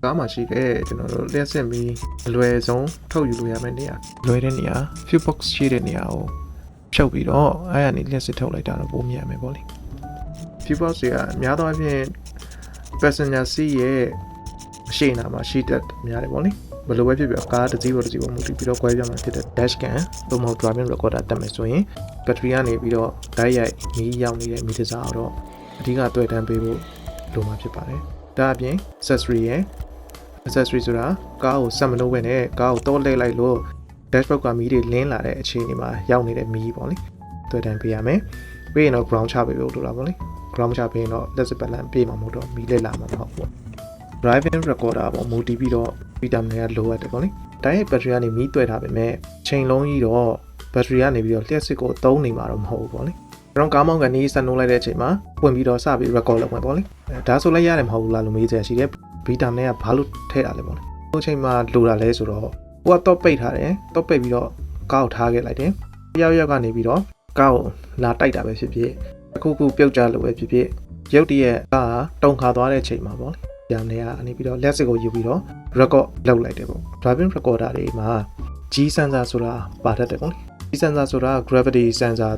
ကားမှာရှိတဲ့ကျွန်တော်တို့လျှက်စစ်မီအလွယ်ဆုံးထုတ်ယူလို့ရမယ့်နေရာလွယ်တဲ့နေရာ fuel box ရှိတဲ့နေရာကိုဖြုတ်ပြီးတော့အဲ့ဒါနေလျှက်စစ်ထုတ်လိုက်တာတော့ပိုမြင်ရမယ်ပေါ့လေ fuel box တွေကအများသောအားဖြင့် passenger seat ရဲ့အရှိန်နာမှာရှိတတ်များတယ်ပေါ့လေဘယ်လိုပဲဖြစ်ဖြစ်ကားတစ်စီးပေါ်မူတည်ပြီးတော့ကွဲပြားမှာဖြစ်တဲ့ dash cam သို့မဟုတ် driving recorder တက်မယ်ဆိုရင် battery ကနေပြီးတော့ဓာတ်ရိုက်မီးရောက်နေတဲ့မီတစားတော့အဓိကတွေ့တန်းပေးဖို့လိုမှာဖြစ်ပါတယ်ဒါအပြင် accessory ရဲ့ accessory ဆိုတာကားကိုဆက်မလို့ပဲနဲ့ကားကိုတော့လှည့်လိုက်လို့ dashboard ကမီးတွေလင်းလာတဲ့အခြေအနေမှာရောက်နေတဲ့မီးပေါ့လေတွေ့တန်းပေးရမယ်ပြီးရင်တော့ ground ချပေးဖို့လိုတာပေါ့လေ ground ချပေးရင်တော့လက်စပတ်လန်ပြေးမှာမဟုတ်တော့မီးလက်လာမှာမဟုတ်ဘူး driving recorder ပေါ့မူတည်ပြီးတော့ဗီတာမင်ကလိုအပ်တယ်ပေါ့လေတိုင်းရဲ့ battery ကနေမီးတွေ့ထားပေမဲ့ချိန်လုံးကြီးတော့ battery ကနေပြီးတော့လျှက်စစ်ကိုသုံးနေမှာတော့မဟုတ်ဘူးပေါ့လေကျွန်တော်ကားမောင်းကနေစနှိုးလိုက်တဲ့အချိန်မှာဝင်ပြီးတော့စပြီး record လုပ်မယ်ပေါ့လေဒါဆိုလည်းရတယ်မဟုတ်ဘူးလားလို့မေးကြရှိတယ်ဗီတာမင်ကဘာလို့ထည့်တာလဲပေါ့လေဟိုအချိန်မှာလိုတာလဲဆိုတော့ဟိုကတော့ပိတ်ထားတယ်တော့ပိတ်ပြီးတော့ကားကိုထားခဲ့လိုက်တယ်ရောက်ကနေပြီးတော့ကားကိုလာတိုက်တာပဲဖြစ်ဖြစ်အခုပြုတ်ကြလို့ပဲဖြစ်ဖြစ်ရုတ်တရက်ကားတုံခါသွားတဲ့အချိန်မှာပေါ့လေညာနေကနေပြီးတော့လက်စစ်ကိုယူပြီးတော့ record လုပ်လိုက်တယ်ပေါ့ driving recorder တွေမှာ G sensor ဆိုတာပါတတ်တယ်ပေါ့ G sensor ဆိုတာ gravity sensor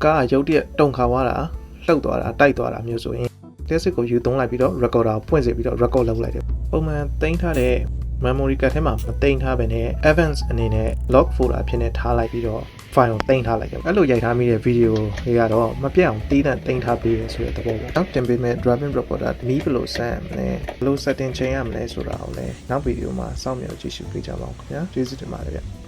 ကားရုတ်တရက်တုံခါသွားတာလှုပ်သွားတာတိုက်သွားတာမျိုးဆိုရင်လက်စစ်ကိုယူသုံးလိုက်ပြီးတော့ recorder ကိုဖွင့်စေပြီးတော့ record လုပ်လိုက်တယ်ပုံမှန်တင်ထားတဲ့ memory card ထဲမှာမတင်ထားဘဲနဲ့ advance အနေနဲ့ log folder ဖြစ်နေထားလိုက်ပြီးတော့ file ကိုတင်ထားလိုက်တယ်အဲ့လိုရိုက်ထားမိတဲ့ video တွေကတော့မပြတ်အောင်တီးတန့်တင်ထားပေးရဆိုတဲ့သဘောပေါ့နောက်တင်ပေးမဲ့ driving recorder မီးဘယ်လိုဆက်မလဲဘယ်လို setting ချိန်ရမလဲဆိုတာကိုလည်းနောက် video မှာစောင့်မျှော်ကြည့်ရှုပေးကြပါဦးခင်ဗျာကျေးဇူးတင်ပါတယ်ဗျ